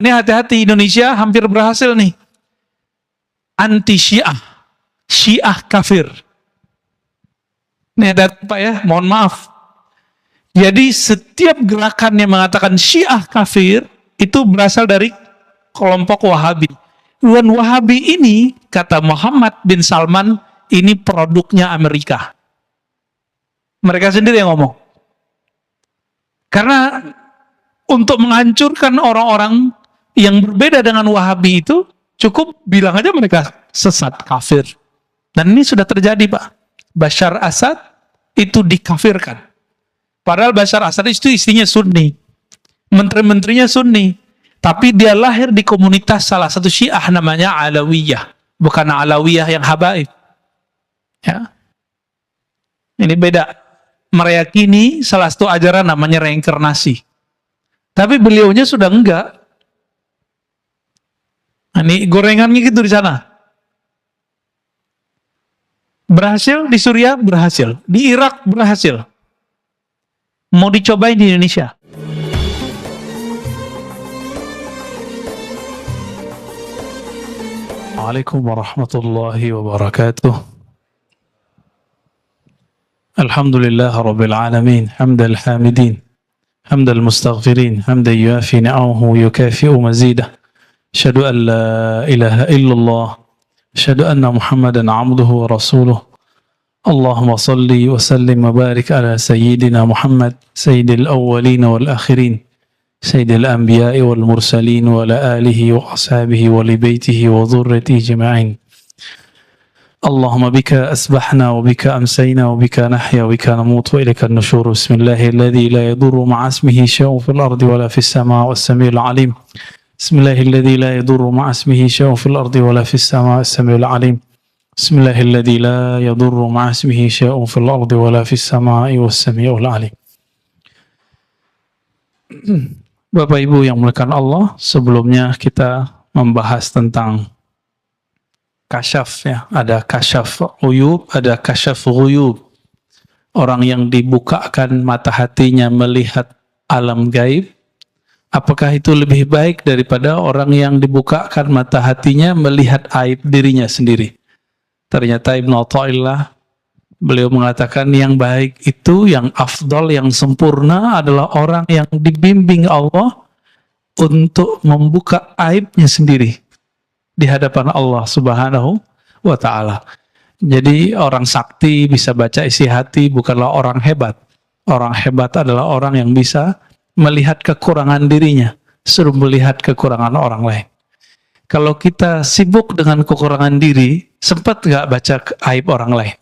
Ini hati-hati, Indonesia hampir berhasil nih. Anti Syiah. Syiah kafir. Ini ada Pak ya, mohon maaf. Jadi setiap gerakan yang mengatakan Syiah kafir, itu berasal dari kelompok Wahabi. Dan Wahabi ini, kata Muhammad bin Salman, ini produknya Amerika. Mereka sendiri yang ngomong. Karena untuk menghancurkan orang-orang yang berbeda dengan Wahabi itu, cukup bilang aja mereka sesat, kafir. Dan ini sudah terjadi, Pak. Bashar Assad itu dikafirkan. Padahal Bashar Assad itu istrinya Sunni. Menteri-menterinya Sunni. Tapi dia lahir di komunitas salah satu Syiah namanya Alawiyah. Bukan Alawiyah yang habaib. Ya. Ini beda. Meyakini salah satu ajaran namanya reinkarnasi. Tapi beliaunya sudah enggak. Ini gorengannya gitu di sana. Berhasil di Suriah, berhasil. Di Irak, berhasil. Mau dicobain di Indonesia. Assalamualaikum warahmatullahi wabarakatuh. Alhamdulillah rabbil alamin, hamdal hamidin, hamdal mustaghfirin, hamdan yuafi ni'amahu yukafi'u mazidah. Asyhadu an la ilaha illallah, asyhadu anna Muhammadan 'abduhu wa rasuluh. Allahumma salli wa sallim wa barik ala sayyidina Muhammad, sayyidil awwalin wal akhirin. سيد الأنبياء والمرسلين وعلى آله وأصحابه ولبيته وذريته جميعين. اللهم بك أسبحنا وبك أمسينا وبك نحيا وبك نموت وإليك النشور. بسم الله الذي لا يضر مع اسمه شيء في الأرض ولا في السماء والسميع العليم. بسم الله الذي لا يضر مع اسمه شيء في الأرض ولا في السماء والسميع العليم. بسم الله الذي لا يضر مع اسمه شيء في الأرض ولا في السماء والسميع العليم. Bapak Ibu yang muliakan Allah, sebelumnya kita membahas tentang kasyaf ya. Ada kasyaf uyub, ada kasyaf ghuyub. Orang yang dibukakan mata hatinya melihat alam gaib, apakah itu lebih baik daripada orang yang dibukakan mata hatinya melihat aib dirinya sendiri? Ternyata Ibnu Athaillah beliau mengatakan yang baik itu, yang afdal, yang sempurna adalah orang yang dibimbing Allah untuk membuka aibnya sendiri di hadapan Allah Subhanahu wa ta'ala. Jadi orang sakti bisa baca isi hati bukanlah orang hebat. Orang hebat adalah orang yang bisa melihat kekurangan dirinya, suruh melihat kekurangan orang lain. Kalau kita sibuk dengan kekurangan diri, sempat nggak baca aib orang lain?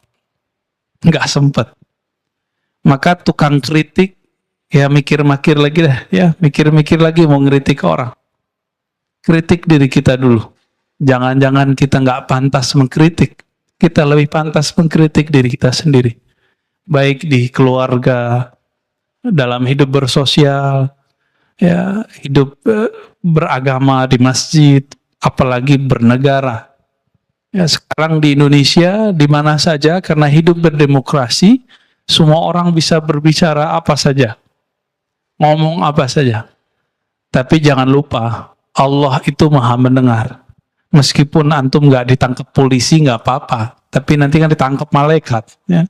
Nggak sempat. Maka tukang kritik ya mikir-mikir lagi dah ya, mikir-mikir lagi mau ngeritik orang. Kritik diri kita dulu. Jangan-jangan kita nggak pantas mengkritik. Kita lebih pantas mengkritik diri kita sendiri. Baik di keluarga, dalam hidup bersosial, ya hidup beragama di masjid, apalagi bernegara. Ya, sekarang di Indonesia, di mana saja, karena hidup berdemokrasi, semua orang bisa berbicara apa saja, ngomong apa saja. Tapi jangan lupa, Allah itu maha mendengar. Meskipun antum nggak ditangkap polisi, nggak apa-apa. Tapi nanti kan ditangkap malaikat. Ya.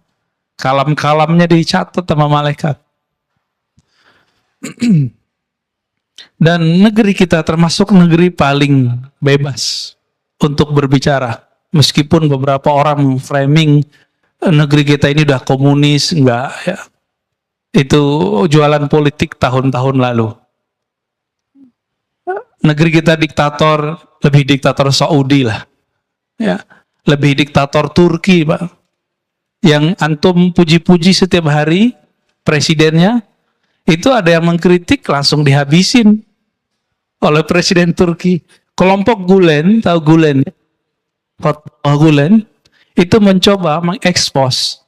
Kalam-kalamnya dicatat sama malaikat. Dan negeri kita termasuk negeri paling bebas untuk berbicara. Meskipun beberapa orang framing negeri kita ini udah komunis, enggak ya. Itu jualan politik tahun-tahun lalu. Negeri kita diktator, lebih diktator Saudi lah. Ya, lebih diktator Turki, Pak. Yang antum puji-puji setiap hari presidennya, itu ada yang mengkritik langsung dihabisin oleh presiden Turki. Kelompok Gulen, tahu Gulen ya? Gulen itu mencoba mengekspos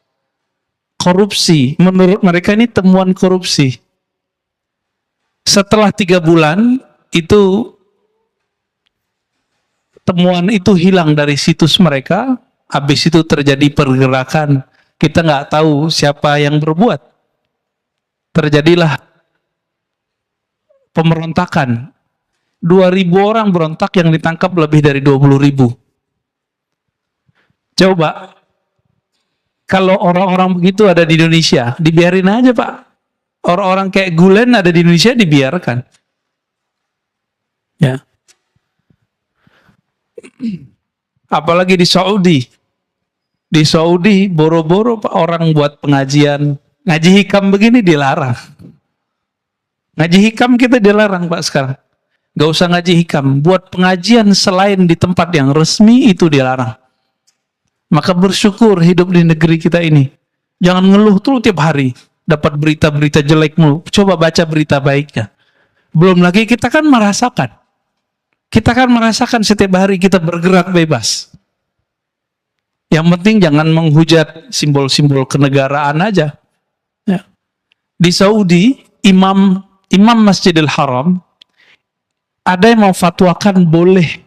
korupsi. Menurut mereka ini temuan korupsi. Setelah 3 bulan itu temuan itu hilang dari situs mereka. Habis itu terjadi pergerakan. Kita nggak tahu siapa yang berbuat. Terjadilah pemberontakan. 2.000 orang berontak yang ditangkap lebih dari 20.000. Coba, kalau orang-orang begitu ada di Indonesia, dibiarin aja Pak. Orang-orang kayak Gulen ada di Indonesia dibiarkan. Ya. Apalagi di Saudi. Di Saudi, boro-boro Pak orang buat pengajian. Ngaji hikam begini dilarang. Ngaji hikam kita dilarang Pak sekarang. Gak usah ngaji hikam. Buat pengajian selain di tempat yang resmi itu dilarang. Maka bersyukur hidup di negeri kita ini. Jangan ngeluh tuh tiap hari. Dapat berita-berita jelek mulu. Coba baca berita baiknya. Belum lagi kita kan merasakan. Kita kan merasakan setiap hari kita bergerak bebas. Yang penting jangan menghujat simbol-simbol kenegaraan aja. Ya. Di Saudi, imam Masjidil Haram, ada yang mau fatwakan boleh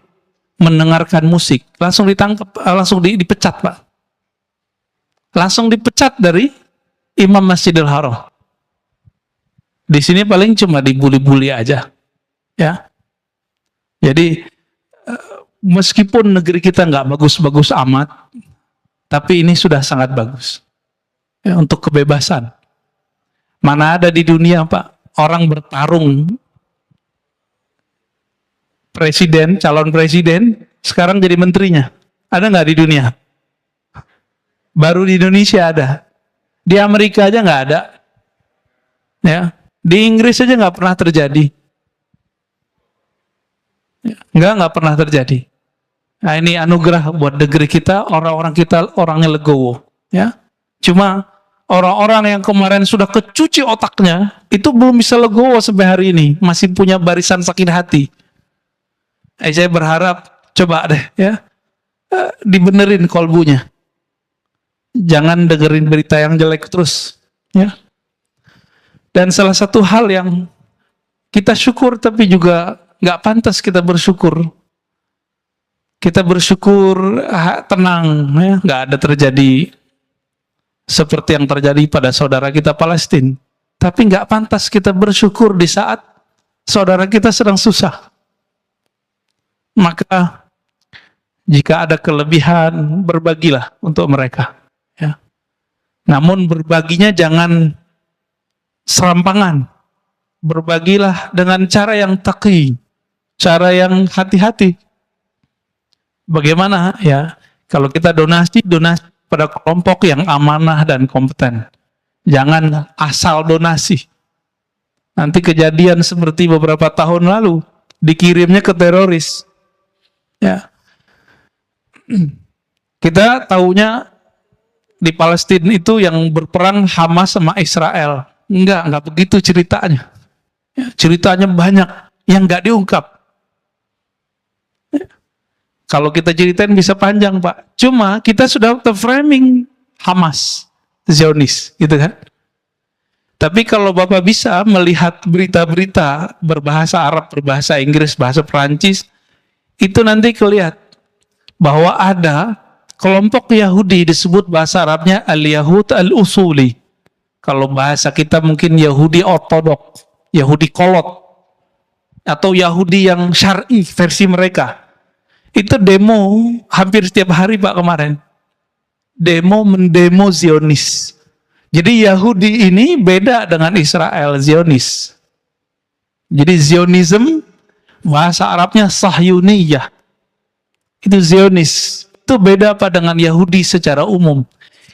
mendengarkan musik, langsung ditangkap, langsung dipecat Pak. Langsung dipecat dari imam Masjidil Haram. Di sini paling cuma dibuli-buli aja. Ya. Jadi meskipun negeri kita nggak bagus-bagus amat, tapi ini sudah sangat bagus ya, untuk kebebasan. Mana ada di dunia Pak orang bertarung presiden, calon presiden, sekarang jadi menterinya. Ada nggak di dunia? Baru di Indonesia ada. Di Amerika aja nggak ada. Ya, di Inggris aja nggak pernah terjadi. Nggak pernah terjadi. Nah, ini anugerah buat negeri kita, orang-orang kita orangnya legowo. Ya, cuma orang-orang yang kemarin sudah kecuci otaknya itu belum bisa legowo sampai hari ini, masih punya barisan sakit hati. Saya berharap coba deh ya dibenerin kolbunya. Jangan dengerin berita yang jelek terus ya. Dan salah satu hal yang kita syukur tapi juga nggak pantas kita bersyukur. Kita bersyukur tenang ya, nggak ada terjadi seperti yang terjadi pada saudara kita Palestina. Tapi nggak pantas kita bersyukur di saat saudara kita sedang susah. Maka jika ada kelebihan, berbagilah untuk mereka. Ya. Namun berbaginya jangan serampangan. Berbagilah dengan cara yang taqi, cara yang hati-hati. Bagaimana ya? Kalau kita donasi pada kelompok yang amanah dan kompeten. Jangan asal donasi. Nanti kejadian seperti beberapa tahun lalu, dikirimnya ke teroris. Ya. Kita tahunya di Palestina itu yang berperang Hamas sama Israel. Enggak begitu ceritanya. Ya, ceritanya banyak yang enggak diungkap. Ya. Kalau kita ceritain bisa panjang Pak. Cuma kita sudah terframing Hamas, Zionis, gitu kan. Tapi kalau Bapak bisa melihat berita-berita berbahasa Arab, berbahasa Inggris, bahasa Perancis, itu nanti kelihatan bahwa ada kelompok Yahudi disebut bahasa Arabnya Al-Yahud Al-Usuli. Kalau bahasa kita mungkin Yahudi Ortodok, Yahudi Kolot, atau Yahudi yang syar'i versi mereka. Itu demo hampir setiap hari Pak kemarin. Mendemo Zionis. Jadi Yahudi ini beda dengan Israel, Zionis. Jadi Zionism, bahasa Arabnya Sahyuniyah. Itu Zionis. Itu beda apa dengan Yahudi secara umum.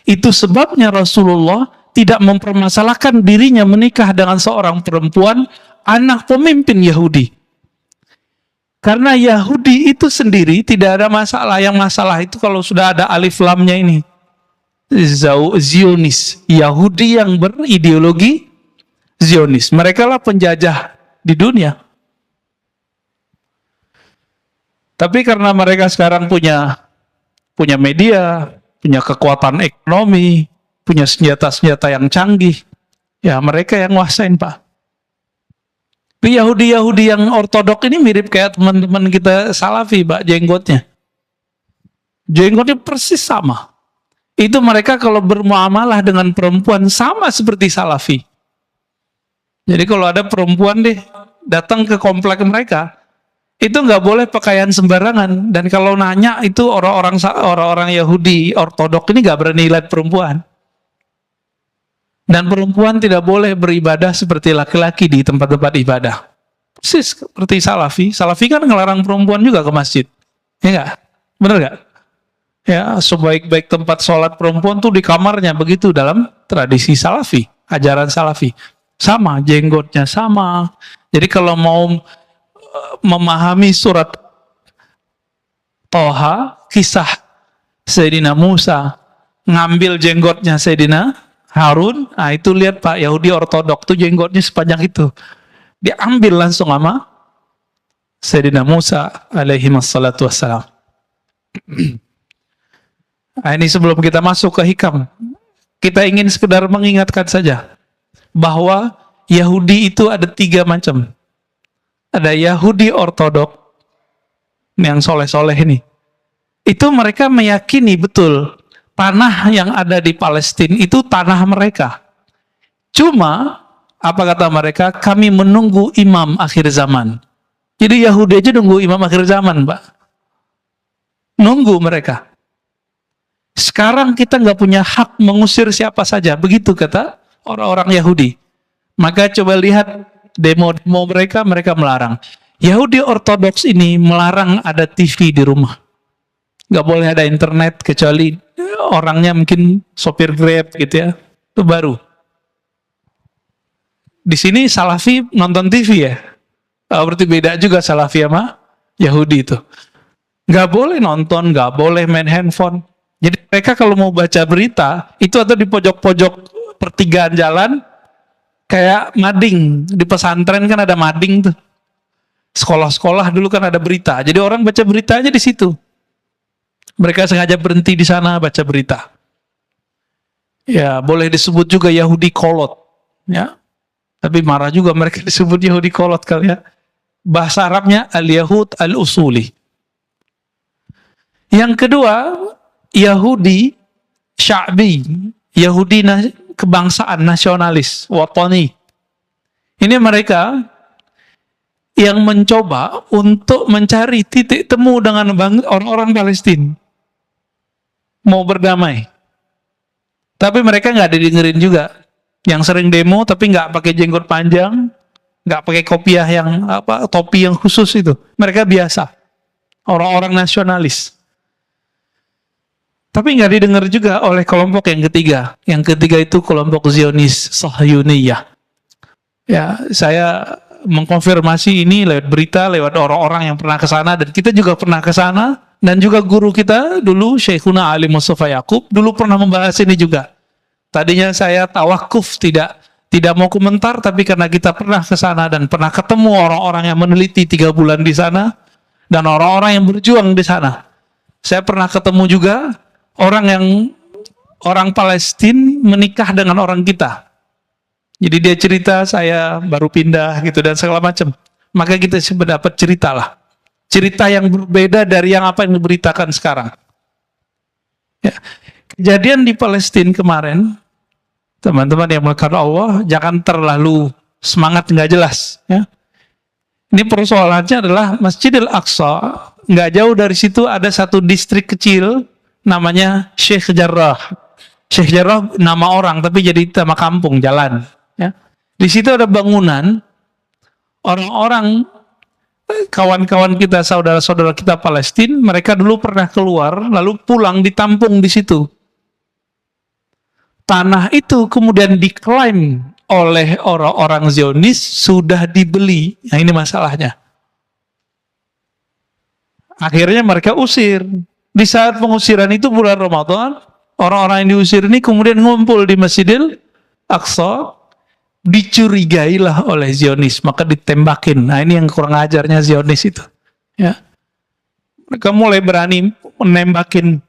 Itu sebabnya Rasulullah tidak mempermasalahkan dirinya menikah dengan seorang perempuan, anak pemimpin Yahudi. Karena Yahudi itu sendiri tidak ada masalah. Yang masalah itu kalau sudah ada alif lamnya ini. Zionis. Yahudi yang berideologi Zionis. Mereka lah penjajah di dunia. Tapi karena mereka sekarang punya media, punya kekuatan ekonomi, punya senjata-senjata yang canggih, ya mereka yang nguasain Pak. Tapi Yahudi-Yahudi yang ortodok ini mirip kayak teman-teman kita Salafi, Pak, jenggotnya. Jenggotnya persis sama. Itu mereka kalau bermuamalah dengan perempuan sama seperti Salafi. Jadi kalau ada perempuan deh datang ke komplek mereka, Itu nggak boleh pakaian sembarangan. Dan kalau nanya itu orang-orang Yahudi ortodok ini nggak berani lihat perempuan. Dan perempuan tidak boleh beribadah seperti laki-laki di tempat-tempat ibadah. Persis seperti Salafi. Salafi kan ngelarang perempuan juga ke masjid. Ya nggak? Bener nggak? Ya, sebaik-baik tempat sholat perempuan tuh di kamarnya. Begitu dalam tradisi Salafi. Ajaran Salafi. Sama, jenggotnya sama. Jadi kalau mau memahami surat Toha, kisah Sayyidina Musa ngambil jenggotnya Sayyidina Harun, nah itu lihat Pak, Yahudi ortodok tuh jenggotnya sepanjang itu. Diambil langsung sama Sayyidina Musa alaihi wassalatu wassalam. Nah, ini sebelum kita masuk ke hikam, kita ingin sekedar mengingatkan saja bahwa Yahudi itu ada 3 macam. Ada Yahudi ortodok yang soleh-soleh ini. Itu mereka meyakini betul tanah yang ada di Palestina itu tanah mereka. Cuma, apa kata mereka? Kami menunggu imam akhir zaman. Jadi Yahudi aja nunggu imam akhir zaman, Pak. Nunggu mereka. Sekarang kita nggak punya hak mengusir siapa saja. Begitu kata orang-orang Yahudi. Maka coba lihat demo-demo mereka melarang. Yahudi ortodoks ini melarang ada TV di rumah. Nggak boleh ada internet kecuali orangnya mungkin sopir Grab gitu ya. Itu baru. Di sini Salafi nonton TV ya. Berarti beda juga Salafi sama Yahudi itu. Nggak boleh nonton, nggak boleh main handphone. Jadi mereka kalau mau baca berita, itu atau di pojok-pojok pertigaan jalan, kayak mading. Di pesantren kan ada mading tuh. Sekolah-sekolah dulu kan ada berita. Jadi orang baca beritanya di situ. Mereka sengaja berhenti di sana baca berita. Ya, boleh disebut juga Yahudi kolot. Ya. Tapi marah juga mereka disebut Yahudi kolot kali ya. Bahasa Arabnya al-Yahud al-Usuli. Yang kedua, Yahudi Sya'bi. Yahudi kebangsaan, nasionalis, watani. Ini mereka yang mencoba untuk mencari titik temu dengan orang-orang Palestina. Mau berdamai. Tapi mereka nggak didengerin juga. Yang sering demo tapi nggak pakai jenggot panjang, nggak pakai kopiah yang topi yang khusus itu. Mereka biasa. Orang-orang nasionalis. Tapi nggak didengar juga oleh kelompok yang ketiga. Yang ketiga itu kelompok Zionis Sahyuniyah. Ya, saya mengkonfirmasi ini lewat berita, lewat orang-orang yang pernah ke sana, dan kita juga pernah ke sana, dan juga guru kita dulu, Syekhuna Ali Mustafa Yaqub, dulu pernah membahas ini juga. Tadinya saya tawakuf, tidak mau komentar, tapi karena kita pernah ke sana dan pernah ketemu orang-orang yang meneliti 3 bulan di sana, dan orang-orang yang berjuang di sana. Saya pernah ketemu juga orang Palestina menikah dengan orang kita. Jadi dia cerita, saya baru pindah gitu dan segala macam. Maka kita dapat cerita lah. Cerita yang berbeda dari yang apa yang diberitakan sekarang. Ya. Kejadian di Palestina kemarin, teman-teman yang melakukan Allah, jangan terlalu semangat nggak jelas. Ya. Ini persoalannya adalah Masjidil Aqsa, nggak jauh dari situ ada satu distrik kecil, namanya Sheikh Jarrah. Sheikh Jarrah nama orang, tapi jadi nama kampung, jalan. Ya. Di situ ada bangunan, orang-orang, kawan-kawan kita, saudara-saudara kita Palestina, mereka dulu pernah keluar, lalu pulang ditampung di situ. Tanah itu kemudian diklaim oleh orang-orang Zionis, sudah dibeli. Nah ini masalahnya. Akhirnya mereka usir. Di saat pengusiran itu bulan Ramadan, orang-orang yang diusir ini kemudian ngumpul di Masjidil Aqsa, dicurigailah oleh Zionis, maka ditembakin. Nah ini yang kurang ajarnya Zionis itu. Ya. Mereka mulai berani menembakin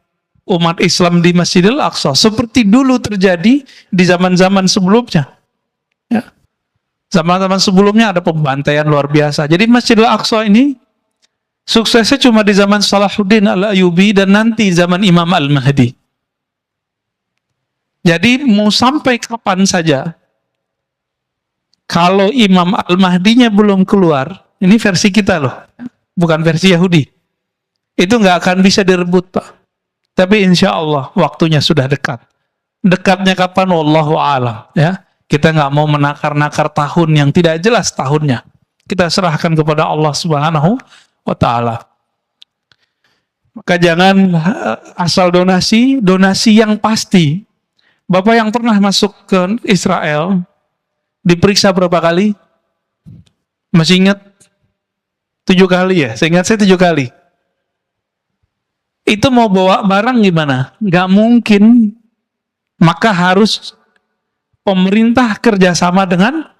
umat Islam di Masjidil Aqsa, seperti dulu terjadi di zaman-zaman sebelumnya. Ya. Zaman-zaman sebelumnya ada pembantaian luar biasa. Jadi Masjidil Aqsa ini suksesnya cuma di zaman Salahuddin Al-Ayyubi dan nanti zaman Imam Al-Mahdi. Jadi mau sampai kapan saja, kalau Imam Al-Mahdinya belum keluar, ini versi kita loh. bukan versi Yahudi. Itu nggak akan bisa direbut, Pak. Tapi insya Allah waktunya sudah dekat. Dekatnya kapan? Wallahu a'lam. Ya, kita nggak mau menakar-nakar tahun yang tidak jelas tahunnya. Kita serahkan kepada Allah Subhanahu wa Ta'ala. Maka jangan asal donasi yang pasti. Bapak yang pernah masuk ke Israel, diperiksa berapa kali? Masih ingat? 7 kali ya? Saya ingat saya 7 kali. Itu mau bawa barang gimana? Nggak mungkin. Maka harus pemerintah kerjasama dengan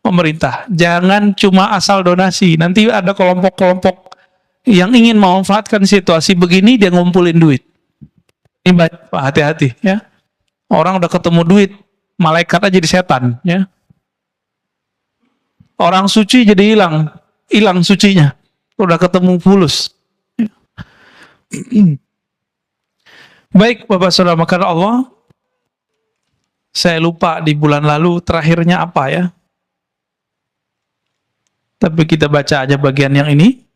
pemerintah. Jangan cuma asal donasi. Nanti ada kelompok-kelompok yang ingin memanfaatkan situasi begini, dia ngumpulin duit. Ini Pak, hati-hati ya. Orang udah ketemu duit, malaikat aja jadi setan ya. Orang suci jadi hilang sucinya. Udah ketemu fulus. Baik Bapak Saudara maka Allah, saya lupa di bulan lalu terakhirnya apa ya. Tapi kita baca aja bagian yang ini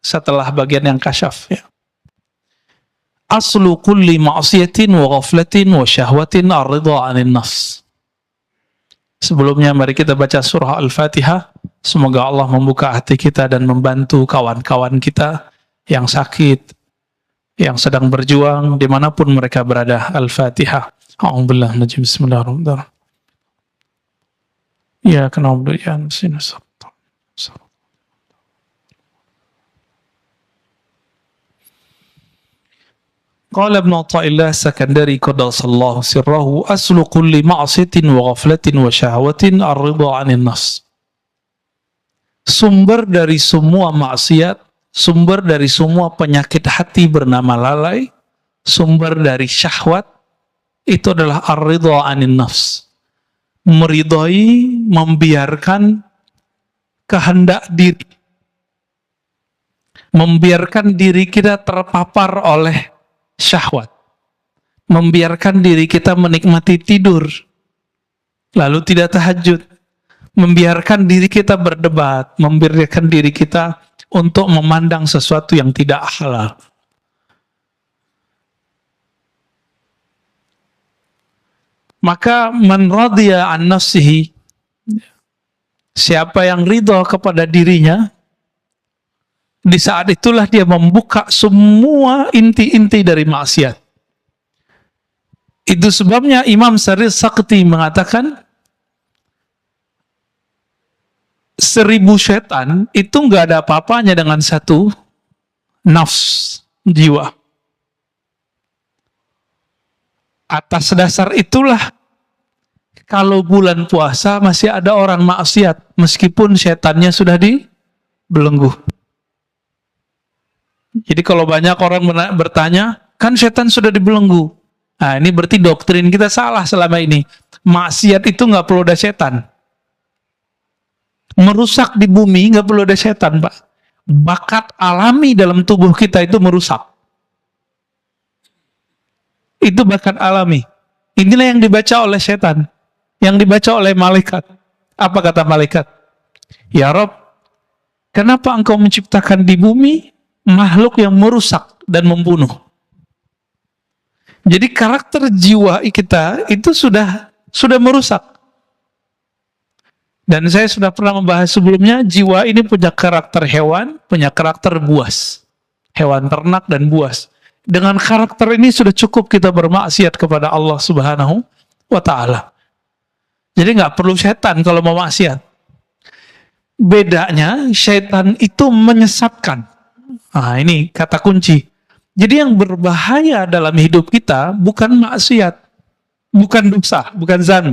setelah bagian yang kasyaf ya. Aslu kulli ma'siyatin wa ghaflatin wa syahwatin ar-ridha 'anil nafs. Sebelumnya mari kita baca surah Al-Fatihah. Semoga Allah membuka hati kita dan membantu kawan-kawan kita yang sakit, yang sedang berjuang dimanapun mereka berada. Al-Fatihah. A'udzubillah najim bismillahirrahmanirrahim. Ya kenapa ya sinas. Qala Ibnu Athaillah Sakandari qaddasallahu sirrahu aslu kulli ma'siyatin wa ghaflatin wa syahwatin ar-ridha 'anil nafs. Sumber dari semua maksiat, sumber dari semua penyakit hati bernama lalai, sumber dari syahwat itu adalah ar-ridha 'anil nafs. Meridhai, membiarkan kehendak diri. Membiarkan diri kita terpapar oleh syahwat, membiarkan diri kita menikmati tidur, lalu tidak tahajud, membiarkan diri kita berdebat, membiarkan diri kita untuk memandang sesuatu yang tidak halal. Maka man radiya an nafsihi, siapa yang ridha kepada dirinya, di saat itulah dia membuka semua inti-inti dari maksiat. Itu sebabnya Imam Syarif Sakti mengatakan 1000 setan itu nggak ada apa-apanya dengan satu nafs jiwa. Atas dasar itulah kalau bulan puasa masih ada orang maksiat meskipun setannya sudah dibelenggu. Jadi kalau banyak orang bertanya, kan setan sudah dibelenggu. Nah ini berarti doktrin kita salah selama ini. Maksiat itu nggak perlu ada setan. Merusak di bumi nggak perlu ada setan, Pak. Bakat alami dalam tubuh kita itu merusak. Itu bakat alami. Inilah yang dibaca oleh setan. Yang dibaca oleh malaikat. Apa kata malaikat? Ya Rob, kenapa engkau menciptakan di bumi makhluk yang merusak dan membunuh? Jadi karakter jiwa kita itu sudah merusak. Dan saya sudah pernah membahas sebelumnya, jiwa ini punya karakter hewan, punya karakter buas. Hewan ternak dan buas. Dengan karakter ini sudah cukup kita bermaksiat kepada Allah Subhanahu wa Ta'ala. Jadi nggak perlu setan kalau mau maksiat. Bedanya, setan itu menyesatkan. Nah, ini kata kunci. Jadi yang berbahaya dalam hidup kita bukan maksiat, bukan dosa, bukan zan.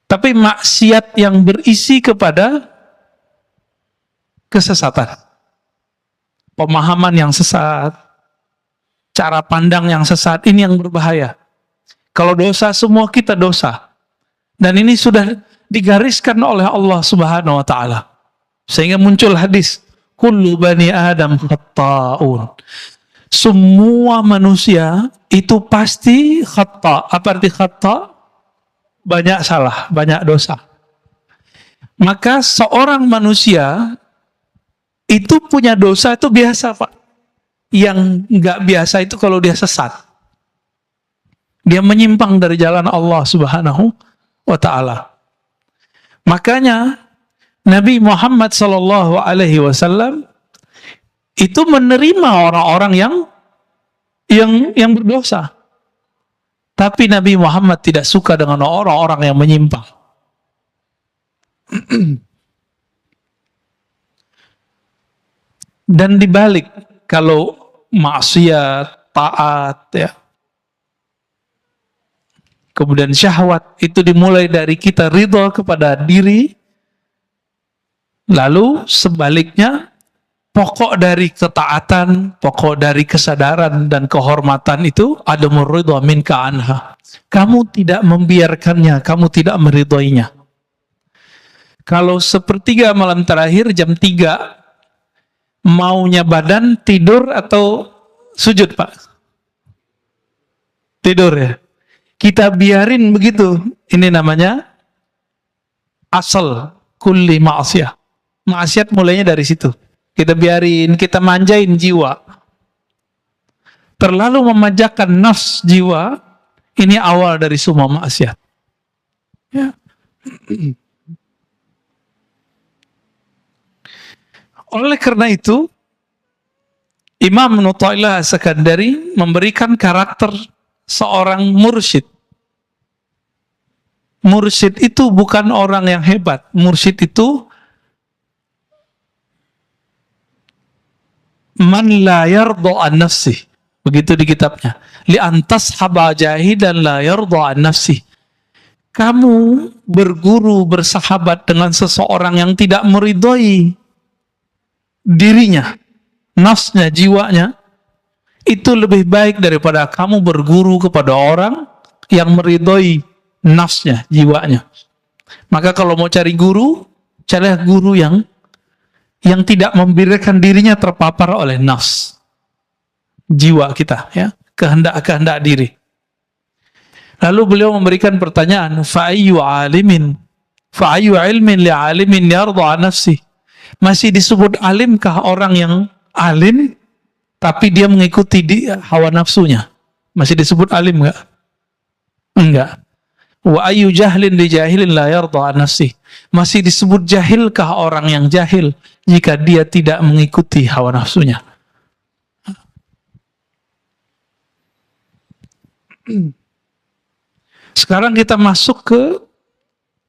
Tapi maksiat yang berisi kepada kesesatan. Pemahaman yang sesat, cara pandang yang sesat, ini yang berbahaya. Kalau dosa, semua kita dosa. Dan ini sudah digariskan oleh Allah Subhanahu wa Ta'ala. Sehingga muncul hadis, kullu bani Adam khatta'un. Semua manusia itu pasti khata'. Apa arti khata'? Banyak salah, banyak dosa. Maka seorang manusia itu punya dosa itu biasa, Pak. Yang nggak biasa itu kalau dia sesat. Dia menyimpang dari jalan Allah Subhanahu wa Ta'ala. Makanya Nabi Muhammad Sallallahu Alaihi Wasallam itu menerima orang-orang yang berdosa. Tapi Nabi Muhammad tidak suka dengan orang-orang yang menyimpang. Dan dibalik, kalau maksiat, taat, ya, kemudian syahwat itu dimulai dari kita ridho kepada diri, lalu sebaliknya pokok dari ketaatan, pokok dari kesadaran dan kehormatan itu adamur ridho minka anha. Kamu tidak membiarkannya, kamu tidak meridhoinya. Kalau sepertiga malam terakhir jam 3 maunya badan tidur atau sujud, Pak? Tidur ya. Kita biarin begitu. Ini namanya asal kulli ma'asiyah. Maksiat mulainya dari situ. Kita biarin, kita manjain jiwa. Terlalu memanjakan nafs jiwa, ini awal dari semua maksiat. Ya. Oleh karena itu, Imam Nu'taillah As-Sakandari memberikan karakter seorang mursyid. Mursyid itu bukan orang yang hebat. Mursyid itu man la yarda an nafsih. Begitu di kitabnya. Li antas haba jahidan la yarda an nafsih. Kamu berguru, bersahabat dengan seseorang yang tidak meridhoi dirinya, nafsnya, jiwanya, itu lebih baik daripada kamu berguru kepada orang yang meridhoi nafsnya, jiwanya. Maka kalau mau cari guru, carilah guru yang tidak membiarkan dirinya terpapar oleh nafs, jiwa kita, ya, kehendak diri. Lalu beliau memberikan pertanyaan, fa'ayyu ilmin li alimin yarda nafsi. Masih disebut alimkah orang yang alim tapi dia mengikuti hawa nafsunya? Masih disebut alim enggak? Enggak. Wa ayyu jahlin li jahilin la yarda an nafsi. Masih disebut jahilkah orang yang jahil jika dia tidak mengikuti hawa nafsunya? Sekarang kita masuk ke,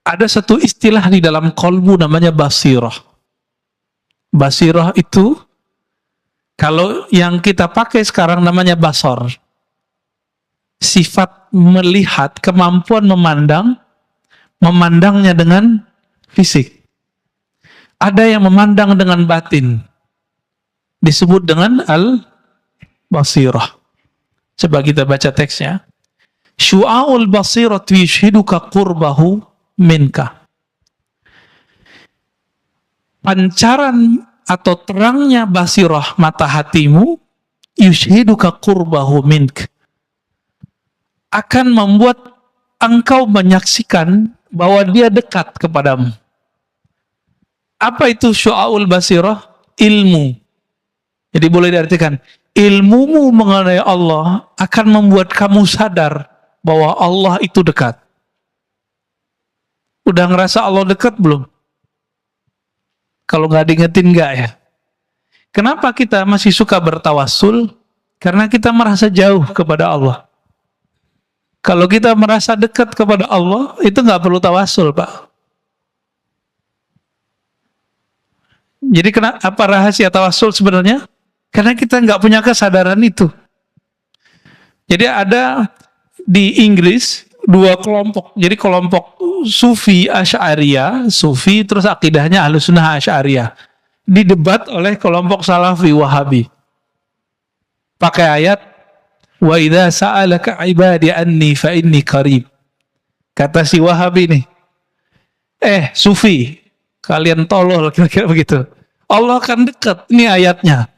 ada satu istilah di dalam qalbu namanya basirah. Basirah itu, kalau yang kita pakai sekarang namanya basar. Sifat melihat, kemampuan memandangnya dengan fisik. Ada yang memandang dengan batin. Disebut dengan al-basirah. Coba kita baca teksnya. Syu'aul basirat yushiduka qurbahu minka. Pancaran atau terangnya basirah mata hatimu, yushiduka qurbahu mink, akan membuat engkau menyaksikan bahwa dia dekat kepadamu. Apa itu syu'aul basirah? Ilmu. Jadi boleh diartikan, ilmumu mengenai Allah akan membuat kamu sadar bahwa Allah itu dekat. Udah ngerasa Allah dekat belum? Kalau nggak diingetin nggak ya? Kenapa kita masih suka bertawassul? Karena kita merasa jauh kepada Allah. Kalau kita merasa dekat kepada Allah, itu nggak perlu tawassul, Pak. Jadi apa rahasia tawassul sebenarnya? Karena kita nggak punya kesadaran itu. Jadi ada di Inggris dua kelompok. Jadi kelompok Sufi Asy'ariyah, Sufi terus akidahnya Ahlussunnah Asy'ariyah, didebat oleh kelompok Salafi Wahabi. Pakai ayat, wa idza sa'alaka ibadi anni fa inni qarib. Kata si Wahabi nih, Sufi, kalian tolol, kira-kira begitu. Allah kan dekat, ini ayatnya.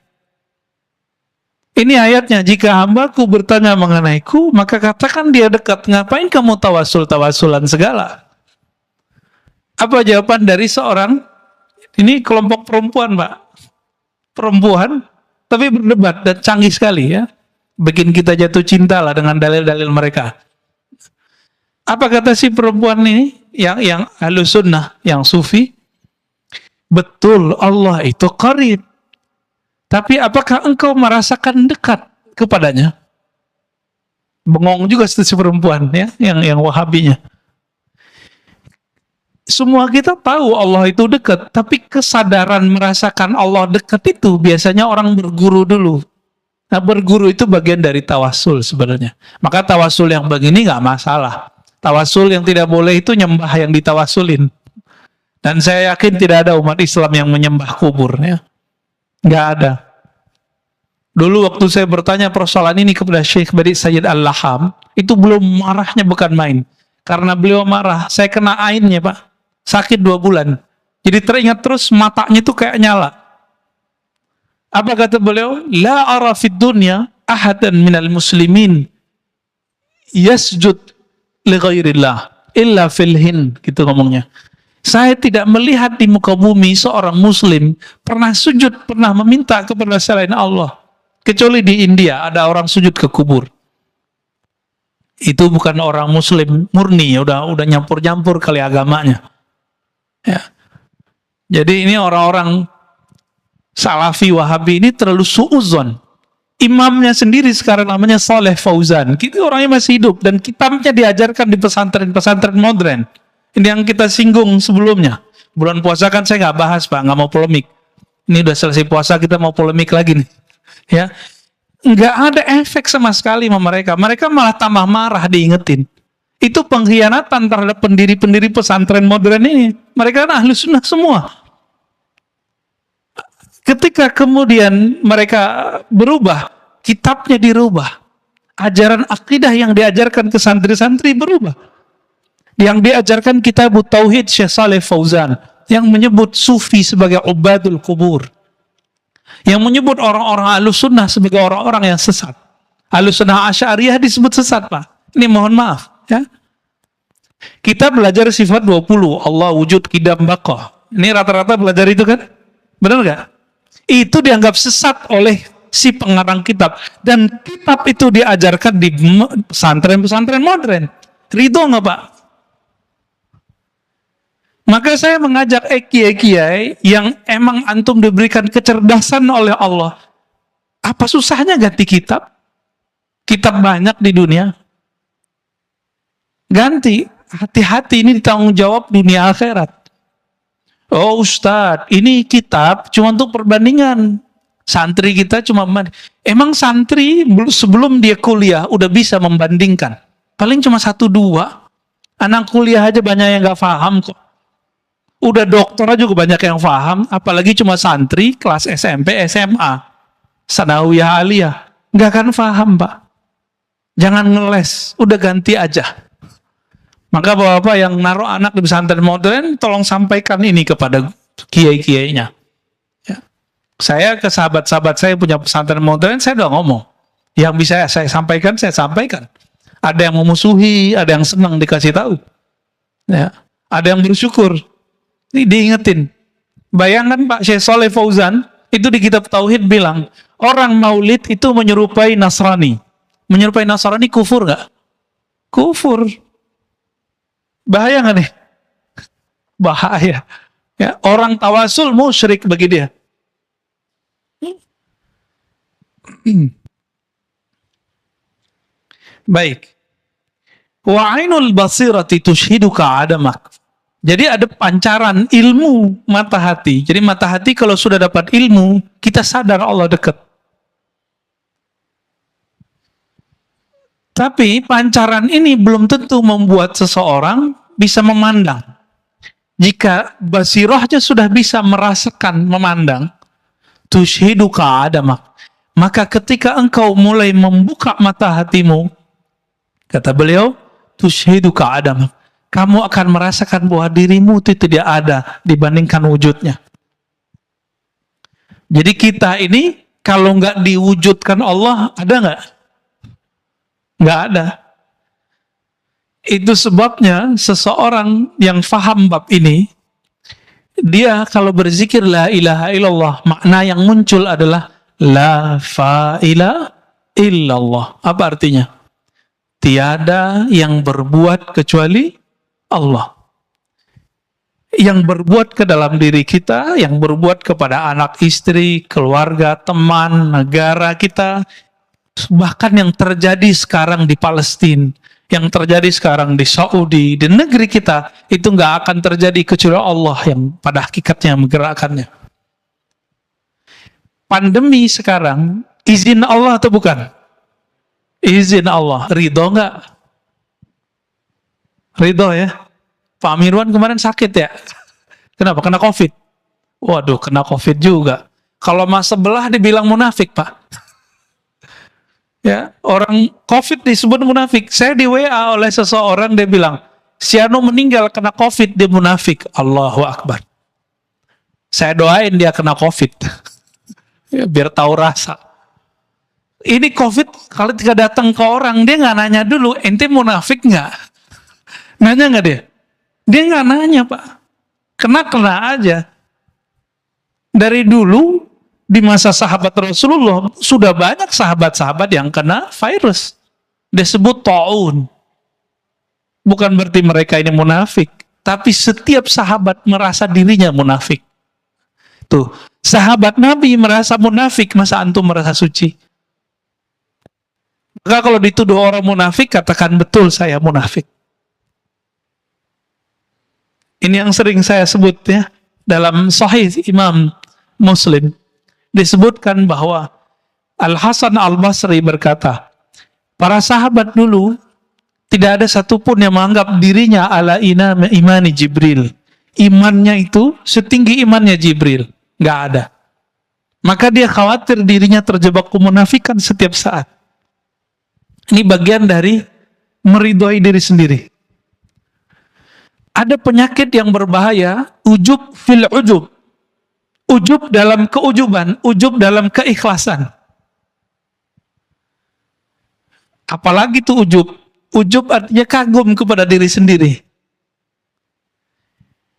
Ini ayatnya, jika hambaku bertanya mengenaiku, maka katakan dia dekat. Ngapain kamu tawassul-tawassulan segala? Apa jawaban dari seorang, ini kelompok perempuan, Pak. perempuan, tapi berdebat dan canggih sekali ya. Bikin kita jatuh cinta lah dengan dalil-dalil mereka. Apa kata si perempuan ini yang ahlus sunnah, yang sufi? Betul, Allah itu qarib. Tapi apakah engkau merasakan dekat kepadanya? Bengong juga si perempuan ya, yang wahabinya. Semua kita tahu Allah itu dekat, tapi kesadaran merasakan Allah dekat itu biasanya orang berguru dulu. Nah, berguru itu bagian dari tawasul sebenarnya. Maka tawasul yang begini nggak masalah. Tawasul yang tidak boleh itu nyembah yang ditawasulin. Dan saya yakin tidak ada umat Islam yang menyembah kubur ya. Nggak ada. Dulu waktu saya bertanya persoalan ini kepada Syekh Badi Sayyid Al-Laham, itu belum marahnya bukan main. Karena beliau marah, saya kena ainnya Pak. Sakit 2 bulan. Jadi teringat terus matanya itu kayak nyala. Apa kata beliau? La ara fid dunya ahadan minal muslimin yasjud li ghairillah illa fil hin, gitu ngomongnya. Saya tidak melihat di muka bumi seorang muslim pernah sujud, pernah meminta kepada selain Allah. Kecuali di India ada orang sujud ke kubur. Itu bukan orang muslim murni, udah nyampur-nyampur kali agamanya. Ya. Jadi ini orang-orang Salafi Wahabi ini terlalu suuzon. Imamnya sendiri sekarang namanya Saleh Fauzan. Kita orangnya masih hidup dan kitabnya diajarkan di pesantren-pesantren modern. Ini yang kita singgung sebelumnya. Bulan puasa kan saya nggak bahas Pak, nggak mau polemik. Ini udah selesai puasa kita mau polemik lagi nih. Ya, nggak ada efek sama sekali sama mereka. Mereka malah tambah marah diingetin. Itu pengkhianatan terhadap pendiri-pendiri pesantren modern ini. Mereka kan ahli sunnah semua. Ketika kemudian mereka berubah, kitabnya dirubah. Ajaran akidah yang diajarkan ke santri-santri berubah. Yang diajarkan kitab Tauhid Syekh Saleh Fauzan, yang menyebut sufi sebagai ubadul kubur. Yang menyebut orang-orang ahlus sunnah sebagai orang-orang yang sesat. Ahlus sunnah Asy'ariyah disebut sesat Pak. Ini mohon maaf. Ya. Kita belajar sifat 20, Allah wujud qidam baqah. Ini rata-rata belajar itu kan? Benar nggak? Itu dianggap sesat oleh si pengarang kitab. Dan kitab itu diajarkan di pesantren-pesantren modern. Ridho nggak Pak? Maka saya mengajak kiai-kiai yang emang antum diberikan kecerdasan oleh Allah. Apa susahnya ganti kitab? Kitab banyak di dunia. Ganti. Hati-hati, ini ditanggung jawab dunia akhirat. Oh Ustadz, ini kitab cuma untuk perbandingan. Santri kita cuma emang santri sebelum dia kuliah udah bisa membandingkan. Paling cuma 1-2. Anak kuliah aja banyak yang gak paham kok. Udah dokter juga banyak yang paham. Apalagi cuma santri kelas SMP, SMA. Sanawiyah aliyah. Gak akan paham Pak. Jangan ngeles. Udah ganti aja. Maka bapak-bapak yang naruh anak di pesantren modern, tolong sampaikan ini kepada kiai-kiainya. Ya. Saya ke sahabat-sahabat saya punya pesantren modern, saya udah ngomong. Yang bisa saya sampaikan, saya sampaikan. Ada yang memusuhi, ada yang senang dikasih tahu. Ya. Ada yang bersyukur. Ini diingetin. Bayangkan Pak Syekh Saleh Fauzan, itu di kitab Tauhid bilang, orang maulid itu menyerupai Nasrani. Menyerupai Nasrani kufur nggak? Kufur. Bahaya nggak nih? Bahaya. Ya, orang tawasul musyrik bagi dia. Baik. Wa ainul basirati tushhiduka adamak. Jadi ada pancaran ilmu mata hati. Jadi mata hati kalau sudah dapat ilmu, kita sadar Allah dekat. Tapi pancaran ini belum tentu membuat seseorang bisa memandang. Jika basirahnya sudah bisa merasakan memandang, tushhiduka adamak. Maka ketika engkau mulai membuka mata hatimu, kata beliau, tushhiduka adamak. Kamu akan merasakan bahwa dirimu itu tidak ada dibandingkan wujudnya. Jadi kita ini kalau nggak diwujudkan Allah, ada nggak? Nggak ada. Itu sebabnya seseorang yang faham bab ini, Dia kalau berzikir la ilaha illallah, makna yang muncul adalah la fa'ila illallah. Apa artinya? Tiada yang berbuat kecuali Allah. Yang berbuat ke dalam diri kita, yang berbuat kepada anak, istri, keluarga, teman, negara kita, bahkan yang terjadi sekarang di Palestina, yang terjadi sekarang di Saudi, di negeri kita, itu nggak akan terjadi kecuali Allah yang pada hakikatnya menggerakkannya. Pandemi sekarang, izin Allah atau bukan? Izin Allah. Ridho nggak? Ridho ya. Pak Mirwan kemarin sakit ya? Kenapa? Kena COVID. Waduh, kena COVID juga. Kalau mas sebelah dibilang munafik, Pak. Ya, orang COVID disebut munafik. Saya di WA oleh seseorang, dia bilang, si Anu meninggal kena COVID, dia munafik. Allahu Akbar. Saya doain dia kena COVID. Ya, biar tahu rasa. Ini COVID, kalau tidak datang ke orang, dia nggak nanya dulu, ente munafik nggak? Nanya nggak dia? Dia nggak nanya, Pak. Kena aja. Dari dulu, di masa sahabat Rasulullah, sudah banyak sahabat-sahabat yang kena virus. Disebut ta'un. Bukan berarti mereka ini munafik. Tapi setiap sahabat merasa dirinya munafik. Tuh, sahabat Nabi merasa munafik, masa antum merasa suci? Maka kalau dituduh orang munafik, katakan betul saya munafik. Ini yang sering saya sebut ya, dalam Sahih Imam Muslim disebutkan bahwa Al-Hasan Al-Basri berkata, para sahabat dulu tidak ada satupun yang menganggap dirinya ala imani Jibril. Imannya itu setinggi imannya Jibril. Nggak ada. Maka dia khawatir dirinya terjebak kemunafikan setiap saat. Ini bagian dari meridhoi diri sendiri. Ada penyakit yang berbahaya, ujub fil ujub. Ujub dalam keujuban, ujub dalam keikhlasan. Apalagi itu ujub. Ujub artinya kagum kepada diri sendiri.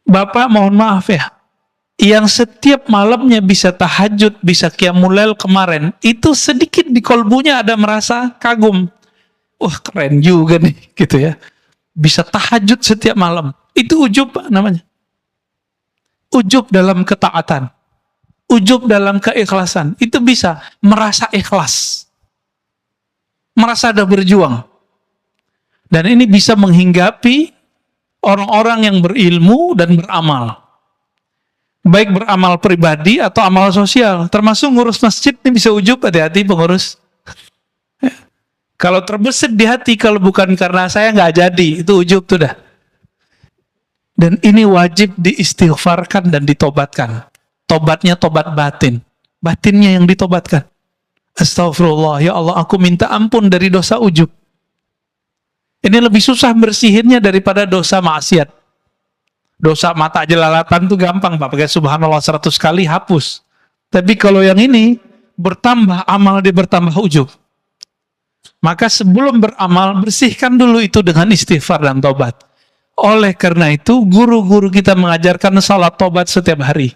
Bapak mohon maaf ya, yang setiap malamnya bisa tahajud, bisa qiyamul lail kemarin, itu sedikit di kolbunya ada merasa kagum. Wah keren juga nih, gitu ya. Bisa tahajud setiap malam. Itu ujub namanya. Ujub dalam ketaatan. Ujub dalam keikhlasan. Itu bisa merasa ikhlas. Merasa ada berjuang. Dan ini bisa menghinggapi orang-orang yang berilmu dan beramal. Baik beramal pribadi atau amal sosial. Termasuk ngurus masjid ini bisa ujub, hati-hati pengurus. Kalau terbesit di hati, kalau bukan karena saya nggak jadi, itu ujub tuh dah. Dan ini wajib diistighfarkan dan ditobatkan. Tobatnya tobat batin. Batinnya yang ditobatkan. Astagfirullah, ya Allah aku minta ampun dari dosa ujub. Ini lebih susah bersihinnya daripada dosa maksiat. Dosa mata jelalatan tuh gampang, Pak. Pakai subhanallah 100 kali hapus. Tapi kalau yang ini, bertambah amal dia bertambah ujub. Maka sebelum beramal, bersihkan dulu itu dengan istighfar dan tobat. Oleh karena itu, guru-guru kita mengajarkan salat tobat setiap hari.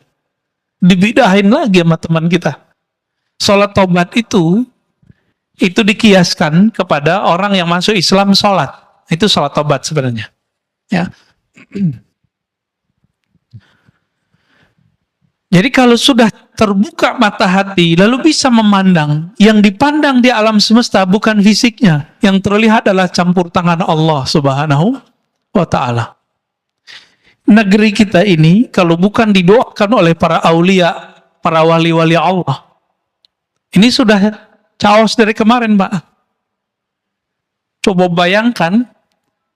Dibidahin lagi sama teman kita. Salat tobat itu dikiaskan kepada orang yang masuk Islam salat. Itu salat tobat sebenarnya. Ya. Jadi kalau sudah terbuka mata hati, lalu bisa memandang, yang dipandang di alam semesta bukan fisiknya, yang terlihat adalah campur tangan Allah Subhanahu wa ta'ala. Negeri kita ini, kalau bukan didoakan oleh para aulia, para wali-wali Allah, ini sudah chaos dari kemarin, Pak. Coba bayangkan,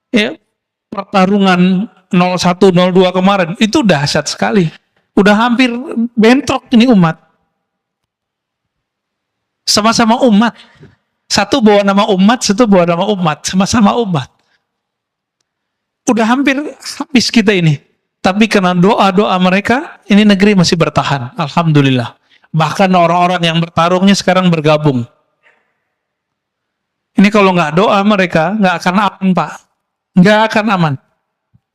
ya, pertarungan 01-02 kemarin, itu dahsyat sekali. Udah hampir bentrok ini umat. Sama-sama umat. Satu bawa nama umat, satu bawa nama umat. Sama-sama umat. Udah hampir habis kita ini. Tapi karena doa-doa mereka, ini negeri masih bertahan. Alhamdulillah. Bahkan orang-orang yang bertarungnya sekarang bergabung. Ini kalau nggak doa mereka, nggak akan aman, Pak. Nggak akan aman.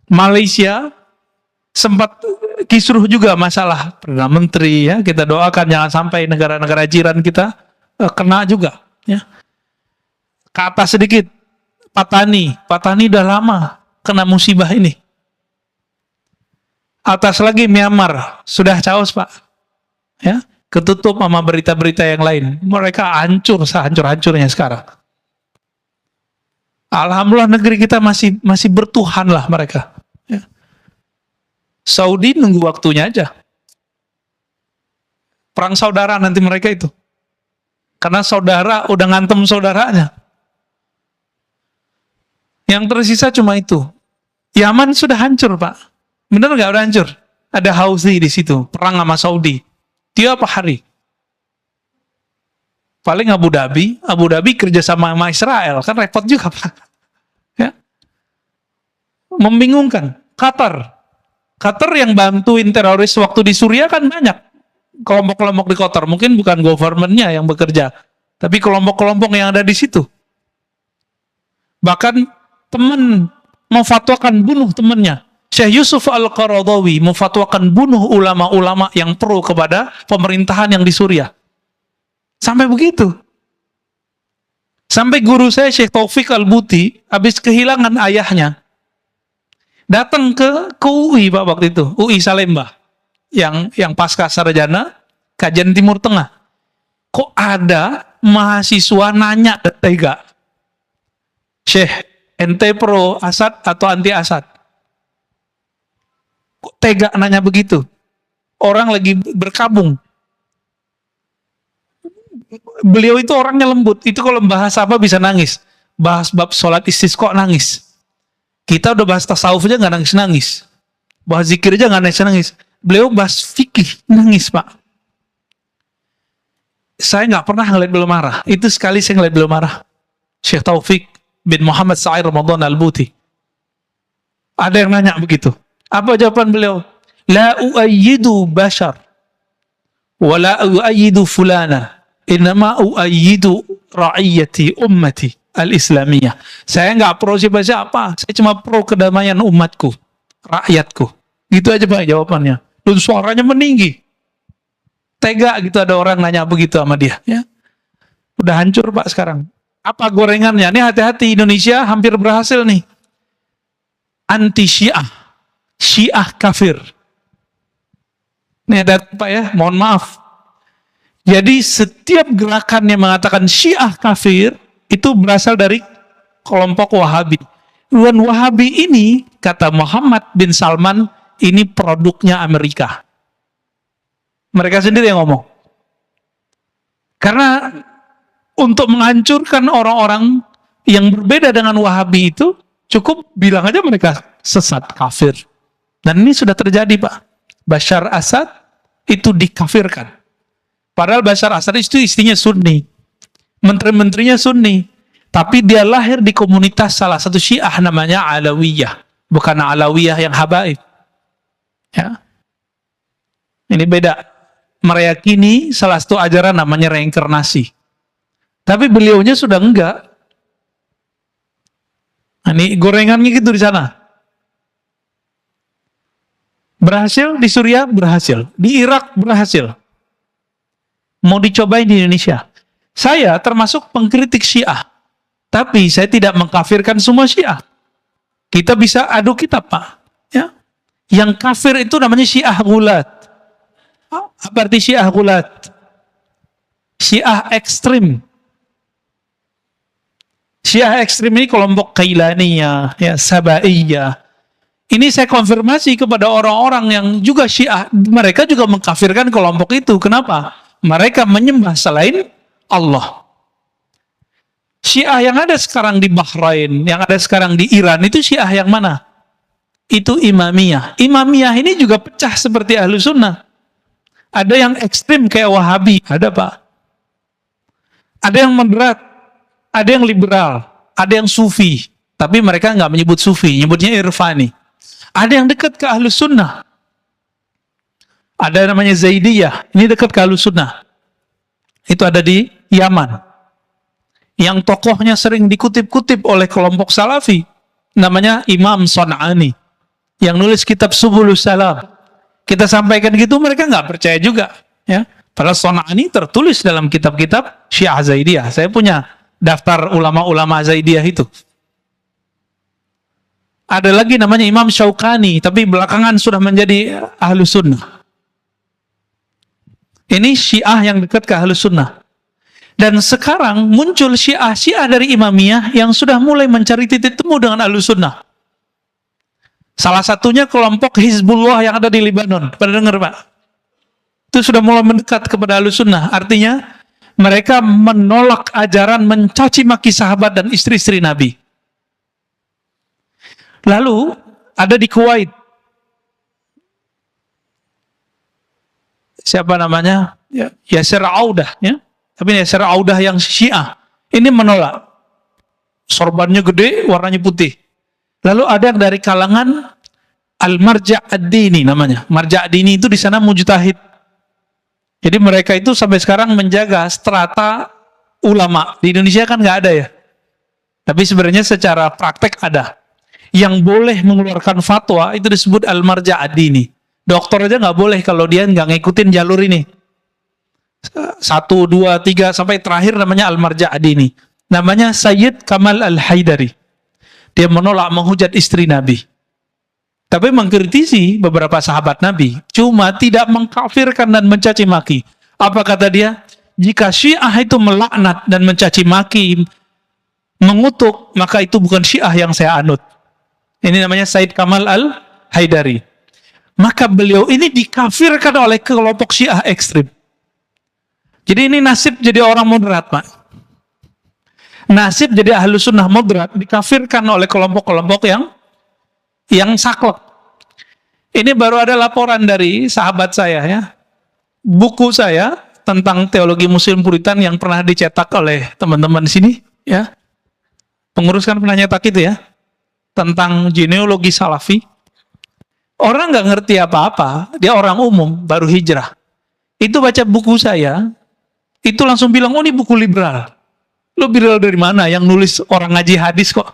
Malaysia sempat kisruh juga masalah Perdana Menteri ya. Kita doakan jangan sampai negara-negara jiran kita kena juga ya. Ke atas sedikit Patani udah lama kena musibah ini. Atas lagi Myanmar sudah caos Pak. Ya, ketutup sama berita-berita yang lain. Mereka hancur sehancur-hancurnya sekarang. Alhamdulillah negeri kita masih bertuhan lah mereka. Ya. Saudi nunggu waktunya aja. Perang saudara nanti mereka itu. Karena saudara udah ngantem saudaranya. Yang tersisa cuma itu. Yaman sudah hancur, Pak. Bener nggak udah hancur? Ada Houthi di situ, perang sama Saudi. Tiap hari. Paling Abu Dhabi kerja sama Israel, kan repot juga, Pak. Ya. Membingungkan. Qatar yang bantuin teroris waktu di Suriah kan banyak. Kelompok-kelompok di Qatar, mungkin bukan governmentnya yang bekerja, tapi kelompok-kelompok yang ada di situ. Bahkan teman memfatwakan bunuh temannya. Syekh Yusuf Al-Qaradawi memfatwakan bunuh ulama-ulama yang pro kepada pemerintahan yang di Suriah. Sampai begitu. Sampai guru saya Syekh Taufik Al-Buti habis kehilangan ayahnya. Datang ke UI Pak waktu itu, UI Salemba. Yang pasca sarjana kajian Timur Tengah. Kok ada mahasiswa nanya ke Tega, Syekh, ente pro Asad atau anti Asad? Kok Tega nanya begitu? Orang lagi berkabung. Beliau itu orangnya lembut. Itu kalau bahas apa bisa nangis. Bahas bab sholat istisqa nangis. Kita udah bahas tasawuf aja nggak nangis-nangis. Bahas zikir aja nggak nangis-nangis. Beliau bahas fikih nangis Pak. Saya nggak pernah ngeliat beliau marah. Itu sekali saya ngeliat beliau marah. Syekh Taufik bin Muhammad Sa'ir Ramadan Al-Buti. Ada yang nanya begitu. Apa jawaban beliau? La uayyidu bashar. Wa la uayyidu fulana. Innama uayyidu ra'iyati ummati al-islamiyah. Saya nggak pro siapa-siapa. Saya cuma pro kedamaian umatku. Rakyatku. Gitu aja Pak jawabannya. Dan suaranya meninggi. Tega gitu ada orang nanya begitu sama dia. Ya. Udah hancur Pak sekarang. Apa gorengannya? Ini hati-hati, Indonesia hampir berhasil nih. Anti Syiah. Syiah kafir. Ini ada Pak ya, mohon maaf. Jadi setiap gerakan yang mengatakan Syiah kafir, itu berasal dari kelompok Wahabi. Dan Wahabi ini, kata Muhammad bin Salman, ini produknya Amerika. Mereka sendiri yang ngomong. Karena untuk menghancurkan orang-orang yang berbeda dengan Wahabi itu, cukup bilang aja mereka sesat, kafir. Dan ini sudah terjadi Pak. Bashar Assad itu dikafirkan. Padahal Bashar Assad itu istrinya Sunni. Menteri-menterinya Sunni. Tapi dia lahir di komunitas salah satu Syiah namanya Alawiyah. Bukan Alawiyah yang habaib. Ya. Ini beda. Meyakini salah satu ajaran namanya reinkarnasi. Tapi beliaunya sudah enggak. Nah, ini gorengannya gitu di sana. Berhasil di Suriah, berhasil. Di Irak, berhasil. Mau dicobain di Indonesia. Saya termasuk pengkritik Syiah. Tapi saya tidak mengkafirkan semua Syiah. Kita bisa adu kitab, Pak. Ya. Yang kafir itu namanya Syiah Ghulat. Apa arti Syiah Ghulat? Syiah ekstrim. Syiah ekstrim ini kelompok Kailaniyah, ya, Sabaiyah. Ini saya konfirmasi kepada orang-orang yang juga Syiah. Mereka juga mengkafirkan kelompok itu. Kenapa? Mereka menyembah selain Allah. Syiah yang ada sekarang di Bahrain, yang ada sekarang di Iran, itu Syiah yang mana? Itu Imamiyah. Imamiyah ini juga pecah seperti Ahlu Sunnah. Ada yang ekstrim kayak Wahabi, ada Pak. Ada yang moderat, ada yang liberal, ada yang Sufi. Tapi mereka nggak menyebut Sufi, nyebutnya Irfani. Ada yang dekat ke Ahlu Sunnah. Ada namanya Zaidiyah, ini dekat ke Ahlu Sunnah. Itu ada di Yaman. Yang tokohnya sering dikutip-kutip oleh kelompok Salafi, namanya Imam Son'ani. yang nulis kitab Subulus Salam. Kita sampaikan gitu, mereka nggak percaya juga. Ya, padahal Son'ani tertulis dalam kitab-kitab Syiah Zaidiyah. Saya punya daftar ulama-ulama Zaidiyah itu. Ada lagi namanya Imam Syaukani, tapi belakangan sudah menjadi Ahlus Sunnah. Ini Syiah yang dekat ke Ahlus Sunnah. Dan sekarang muncul Syiah dari Imamiyah yang sudah mulai mencari titik temu dengan Ahlus Sunnah. Salah satunya kelompok Hizbullah yang ada di Lebanon. Pada dengar, Pak? Itu sudah mulai mendekat kepada Ahlus Sunnah. Artinya mereka menolak ajaran mencaci maki sahabat dan istri-istri Nabi. Lalu ada di Kuwait. Siapa namanya? Yasir Audah, ya. Tapi Yasir Audah yang Syiah. Ini menolak. Sorbannya gede, warnanya putih. Lalu ada yang dari kalangan Al-Marja' ad-Dini namanya. Marja' ad-Dini itu di sana mujtahid. Jadi mereka itu sampai sekarang menjaga strata ulama. Di Indonesia kan nggak ada ya. Tapi sebenarnya secara praktek ada. Yang boleh mengeluarkan fatwa itu disebut Al-Marja' ad-Dini. Dokter aja nggak boleh kalau dia nggak ngikutin jalur ini. 1, 2, 3 sampai terakhir namanya Al-Marja' ad-Dini. Namanya Sayyid Kamal Al-Haidari. Dia menolak menghujat istri Nabi. Tapi mengkritisi beberapa sahabat Nabi. Cuma tidak mengkafirkan dan mencaci maki. Apa kata dia? Jika Syiah itu melaknat dan mencaci maki, mengutuk, maka itu bukan Syiah yang saya anut. Ini namanya Sayyid Kamal Al-Haidari. Maka beliau ini dikafirkan oleh kelompok Syiah ekstrim. Jadi ini nasib jadi orang moderat, Pak. Nasib jadi Ahlus Sunnah moderat dikafirkan oleh kelompok-kelompok yang saklek. Ini baru ada laporan dari sahabat saya, ya. Buku saya tentang teologi Muslim Puritan yang pernah dicetak oleh teman-teman di sini, ya. Pengurus kan pernah nyetak itu, ya. Tentang genealogi Salafi. Orang nggak ngerti apa-apa, dia orang umum, baru hijrah. Itu baca buku saya, itu langsung bilang, oh ini buku liberal. Lo liberal dari mana? Yang nulis orang ngaji hadis kok.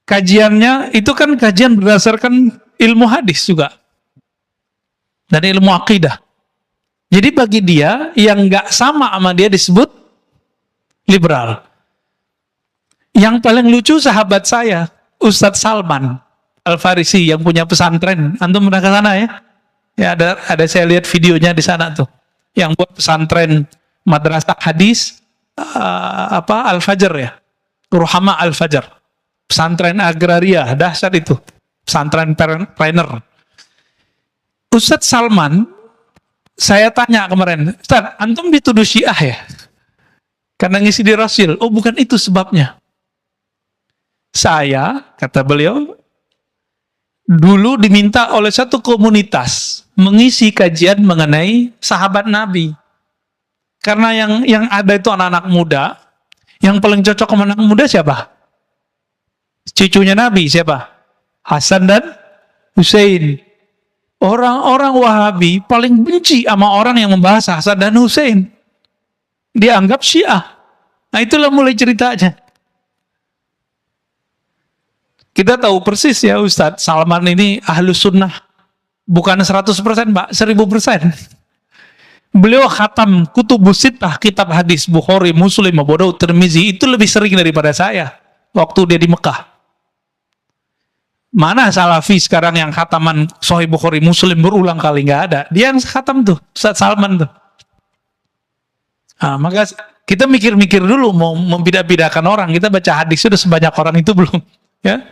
Kajiannya itu kan kajian berdasarkan ilmu hadis juga. Dan ilmu akidah. Jadi bagi dia, yang nggak sama dia disebut liberal. Yang paling lucu sahabat saya, Ustadz Salman Al-Farisi yang punya pesantren. Antum pernah ke sana ya? Ya ada saya lihat videonya di sana tuh. Yang buat pesantren madrasah hadis Al-Fajr ya. Ruhama Al-Fajr. Pesantren agraria, dahsyat itu. Pesantren trainer. Ustadz Salman, saya tanya kemarin, Ustadz, antum dituduh Syiah ya? Karena ngisi di Rasul. Oh, bukan itu sebabnya. Saya, kata beliau, dulu diminta oleh satu komunitas mengisi kajian mengenai sahabat Nabi. Karena yang ada itu anak-anak muda, yang paling cocok sama anak muda siapa? Cucunya Nabi siapa? Hasan dan Hussein. Orang-orang Wahabi paling benci sama orang yang membahas Hasan dan Hussein. Dianggap Syiah. Nah itulah mulai ceritanya. Kita tahu persis ya Ustadz Salman ini Ahlus Sunnah. Bukan 100%, Pak, 1000%. Beliau khatam Kutubus Sittah, kitab hadis Bukhari, Muslim, Abu Daud, Tirmizi itu lebih sering daripada saya waktu dia di Mekah. Mana Salafi sekarang yang khataman Sahih Bukhari, Muslim berulang kali? Nggak ada. Dia yang khatam tuh, Ustaz Salman tuh. Nah, maka kita mikir-mikir dulu mau membidah-bidahkan orang. Kita baca hadis sudah sebanyak orang itu belum? Ya.